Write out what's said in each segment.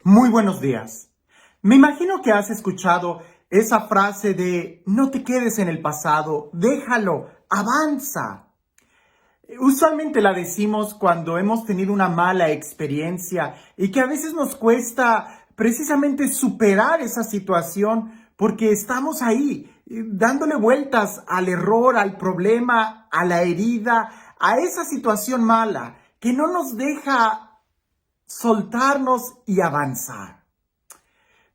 Muy buenos días. Me imagino que has escuchado esa frase de no te quedes en el pasado, déjalo, avanza. Usualmente la decimos cuando hemos tenido una mala experiencia y que a veces nos cuesta precisamente superar esa situación porque estamos ahí dándole vueltas al error, al problema, a la herida, a esa situación mala que no nos deja soltarnos y avanzar.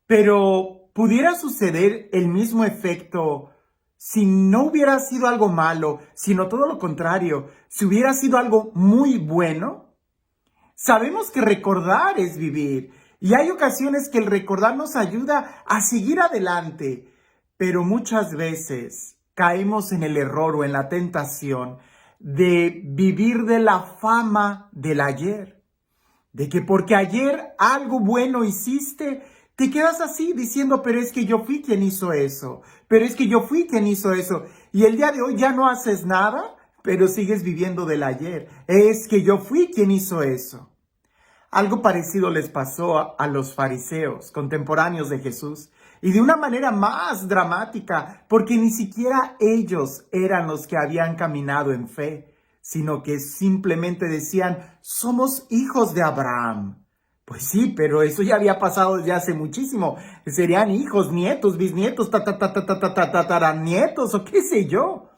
Pero pudiera suceder el mismo efecto si no hubiera sido algo malo, sino todo lo contrario, si hubiera sido algo muy bueno. Sabemos que recordar es vivir y hay ocasiones que el recordar nos ayuda a seguir adelante, pero muchas veces caemos en el error o en la tentación de vivir de la fama del ayer. De que porque ayer algo bueno hiciste, te quedas así diciendo, pero es que yo fui quien hizo eso, pero es que yo fui quien hizo eso. Y el día de hoy ya no haces nada, pero sigues viviendo del ayer. Es que yo fui quien hizo eso. Algo parecido les pasó a los fariseos contemporáneos de Jesús. Y de una manera más dramática, porque ni siquiera ellos eran los que habían caminado en fe, sino que simplemente decían, somos hijos de Abraham. Pues sí, pero eso ya había pasado desde hace muchísimo. Serían hijos, nietos, bisnietos, tataranietos o qué sé yo.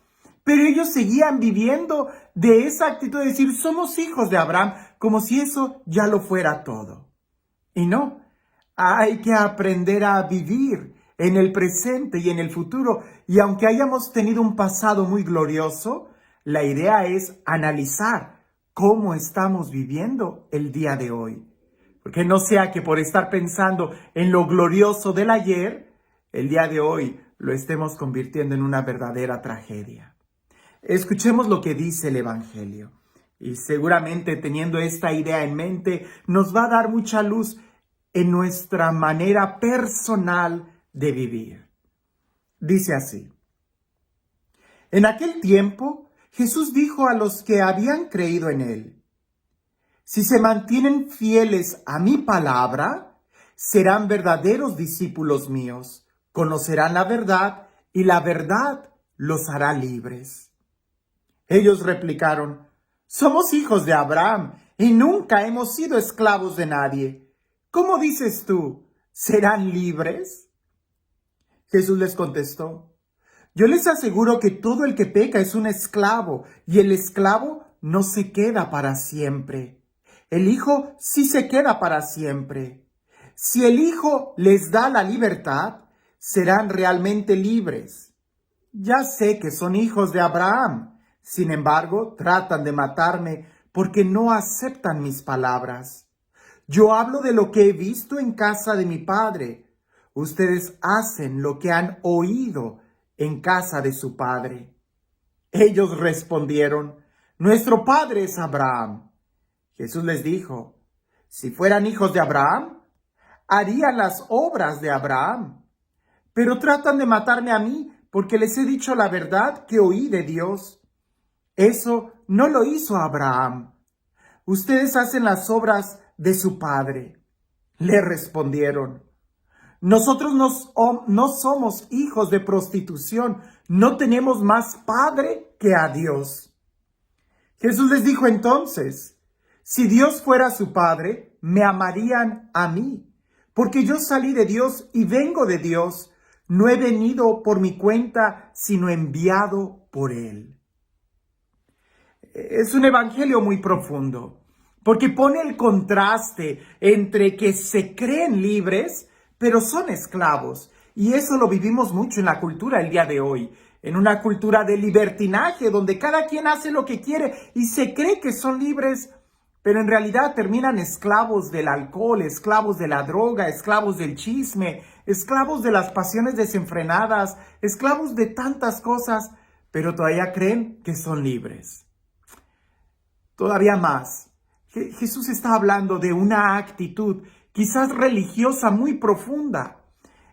Pero ellos seguían viviendo de esa actitud de decir, somos hijos de Abraham, como si eso ya lo fuera todo. Y no, hay que aprender a vivir en el presente y en el futuro. Y aunque hayamos tenido un pasado muy glorioso, la idea es analizar cómo estamos viviendo el día de hoy. Porque no sea que por estar pensando en lo glorioso del ayer, el día de hoy lo estemos convirtiendo en una verdadera tragedia. Escuchemos lo que dice el Evangelio. Y seguramente teniendo esta idea en mente, nos va a dar mucha luz en nuestra manera personal de vivir. Dice así: en aquel tiempo, Jesús dijo a los que habían creído en él, si se mantienen fieles a mi palabra, serán verdaderos discípulos míos, conocerán la verdad y la verdad los hará libres. Ellos replicaron, somos hijos de Abraham y nunca hemos sido esclavos de nadie. ¿Cómo dices tú? ¿Serán libres? Jesús les contestó, yo les aseguro que todo el que peca es un esclavo y el esclavo no se queda para siempre. El Hijo sí se queda para siempre. Si el Hijo les da la libertad, serán realmente libres. Ya sé que son hijos de Abraham. Sin embargo, tratan de matarme porque no aceptan mis palabras. Yo hablo de lo que he visto en casa de mi padre. Ustedes hacen lo que han oído en casa de su padre. Ellos respondieron, nuestro padre es Abraham. Jesús les dijo, si fueran hijos de Abraham, harían las obras de Abraham. Pero tratan de matarme a mí porque les he dicho la verdad que oí de Dios. Eso no lo hizo Abraham. Ustedes hacen las obras de su padre. Le respondieron, nosotros no somos hijos de prostitución, no tenemos más padre que a Dios. Jesús les dijo entonces, si Dios fuera su padre, me amarían a mí, porque yo salí de Dios y vengo de Dios. No he venido por mi cuenta, sino enviado por Él. Es un evangelio muy profundo, porque pone el contraste entre que se creen libres, pero son esclavos. Y eso lo vivimos mucho en la cultura el día de hoy, en una cultura de libertinaje, donde cada quien hace lo que quiere y se cree que son libres, pero en realidad terminan esclavos del alcohol, esclavos de la droga, esclavos del chisme, esclavos de las pasiones desenfrenadas, esclavos de tantas cosas, pero todavía creen que son libres. Todavía más, Jesús está hablando de una actitud quizás religiosa muy profunda.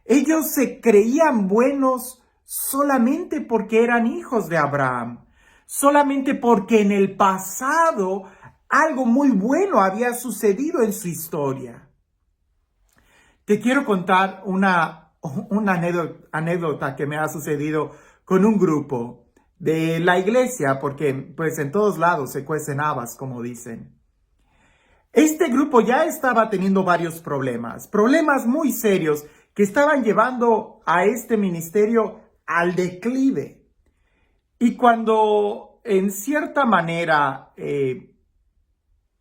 Ellos se creían buenos solamente porque eran hijos de Abraham, solamente porque en el pasado algo muy bueno había sucedido en su historia. Te quiero contar una anécdota que me ha sucedido con un grupo de la iglesia, porque pues en todos lados se cuecen habas, como dicen. Este grupo ya estaba teniendo varios problemas muy serios que estaban llevando a este ministerio al declive. Y cuando en cierta manera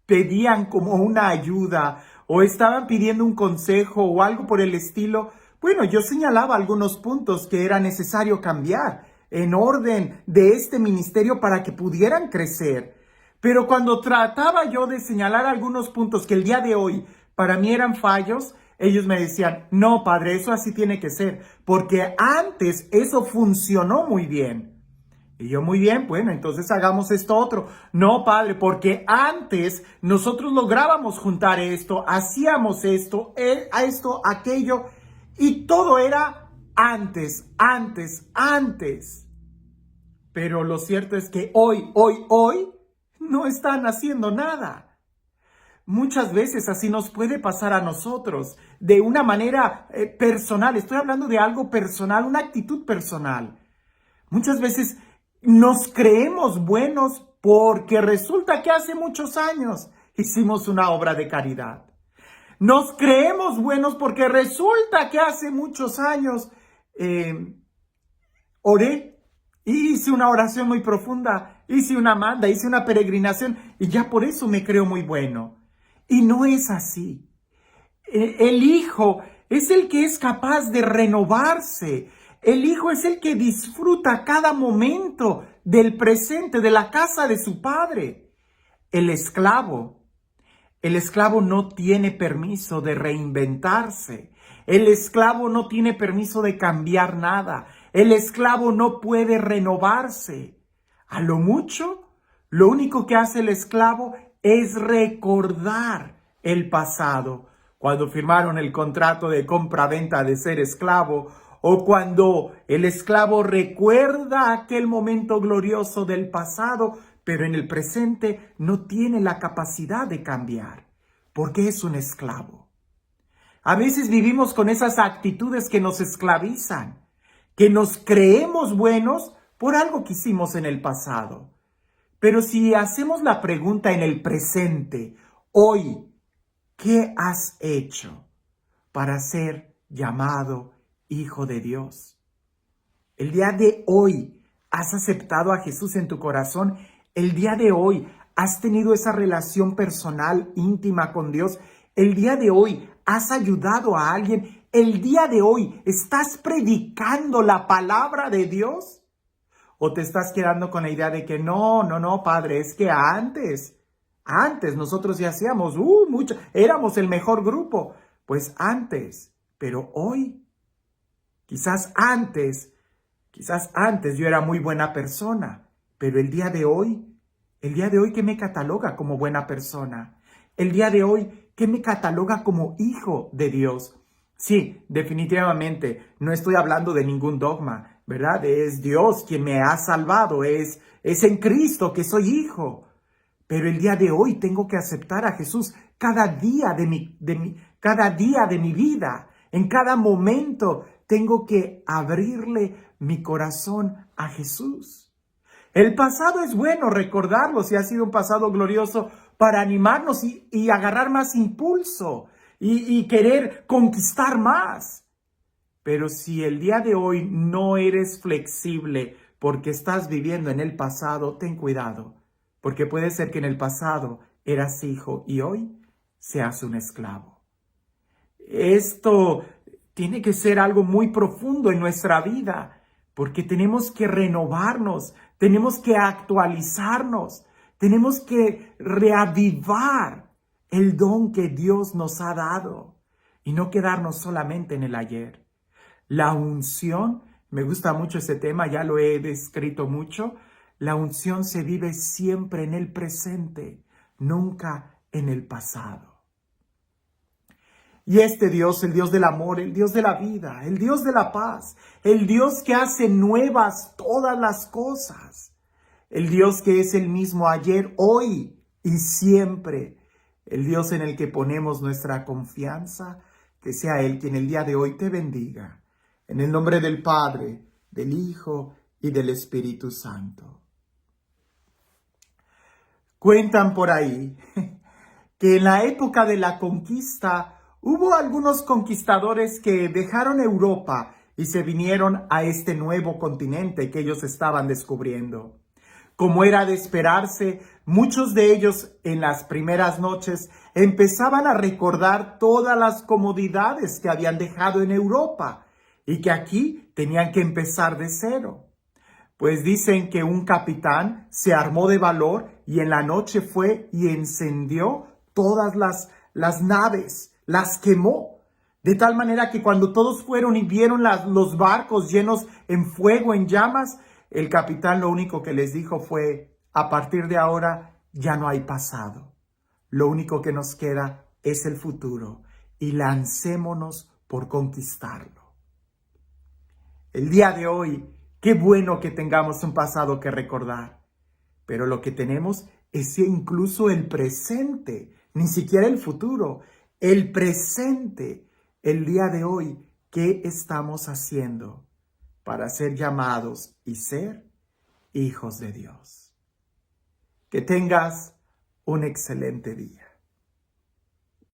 pedían como una ayuda o estaban pidiendo un consejo o algo por el estilo, bueno, yo señalaba algunos puntos que era necesario cambiar en orden de este ministerio para que pudieran crecer. Pero cuando trataba yo de señalar algunos puntos que el día de hoy para mí eran fallos, ellos me decían, no, padre, eso así tiene que ser, porque antes eso funcionó muy bien. Y yo, muy bien, bueno, entonces hagamos esto otro. No, padre, porque antes nosotros lográbamos juntar esto, hacíamos esto, aquello, y todo era antes. Pero lo cierto es que hoy, no están haciendo nada. Muchas veces así nos puede pasar a nosotros, de una manera personal. Estoy hablando de algo personal, una actitud personal. Muchas veces nos creemos buenos porque resulta que hace muchos años hicimos una obra de caridad. Nos creemos buenos porque resulta que hace muchos años oré y hice una oración muy profunda, hice una manda, hice una peregrinación y ya por eso me creo muy bueno. Y no es así. El Hijo es el que es capaz de renovarse. El Hijo es el que disfruta cada momento del presente, de la casa de su Padre. El esclavo no tiene permiso de reinventarse. El esclavo no tiene permiso de cambiar nada. El esclavo no puede renovarse. A lo mucho, lo único que hace el esclavo es recordar el pasado. Cuando firmaron el contrato de compra-venta de ser esclavo, o cuando el esclavo recuerda aquel momento glorioso del pasado, pero en el presente no tiene la capacidad de cambiar, porque es un esclavo. A veces vivimos con esas actitudes que nos esclavizan, que nos creemos buenos por algo que hicimos en el pasado. Pero si hacemos la pregunta en el presente, hoy, ¿qué has hecho para ser llamado hijo de Dios? El día de hoy has aceptado a Jesús en tu corazón. El día de hoy has tenido esa relación personal, íntima con Dios. El día de hoy has ayudado a alguien. El día de hoy estás predicando la palabra de Dios. ¿O te estás quedando con la idea de que no, padre, es que antes nosotros ya hacíamos mucho, éramos el mejor grupo? Pues antes, pero hoy, quizás antes yo era muy buena persona, pero el día de hoy, ¿qué me cataloga como buena persona? El día de hoy, ¿qué me cataloga como hijo de Dios? Sí, definitivamente, no estoy hablando de ningún dogma, ¿verdad? Es Dios quien me ha salvado, es en Cristo que soy hijo. Pero el día de hoy tengo que aceptar a Jesús cada día de mi vida. En cada momento tengo que abrirle mi corazón a Jesús. El pasado es bueno recordarlo, si ha sido un pasado glorioso, para animarnos y agarrar más impulso y querer conquistar más. Pero si el día de hoy no eres flexible porque estás viviendo en el pasado, ten cuidado, porque puede ser que en el pasado eras hijo y hoy seas un esclavo. Esto tiene que ser algo muy profundo en nuestra vida, porque tenemos que renovarnos, tenemos que actualizarnos, tenemos que reavivar el don que Dios nos ha dado y no quedarnos solamente en el ayer. La unción, me gusta mucho ese tema, ya lo he descrito mucho. La unción se vive siempre en el presente, nunca en el pasado. Y este Dios, el Dios del amor, el Dios de la vida, el Dios de la paz, el Dios que hace nuevas todas las cosas, el Dios que es el mismo ayer, hoy y siempre, el Dios en el que ponemos nuestra confianza, Que sea Él quien el día de hoy te bendiga. En el nombre del Padre, del Hijo y del Espíritu Santo. Cuentan por ahí que en la época de la conquista hubo algunos conquistadores que dejaron Europa y se vinieron a este nuevo continente que ellos estaban descubriendo. Como era de esperarse, muchos de ellos en las primeras noches empezaban a recordar todas las comodidades que habían dejado en Europa y que aquí tenían que empezar de cero. Pues dicen que un capitán se armó de valor y en la noche fue y encendió todas las naves, las quemó. De tal manera que cuando todos fueron y vieron los barcos llenos en fuego, en llamas, el capitán lo único que les dijo fue: a partir de ahora ya no hay pasado. Lo único que nos queda es el futuro y lancémonos por conquistarlo. El día de hoy, qué bueno que tengamos un pasado que recordar, pero lo que tenemos es incluso el presente, ni siquiera el futuro, el presente, el día de hoy. ¿Qué estamos haciendo para ser llamados y ser hijos de Dios? Que tengas un excelente día.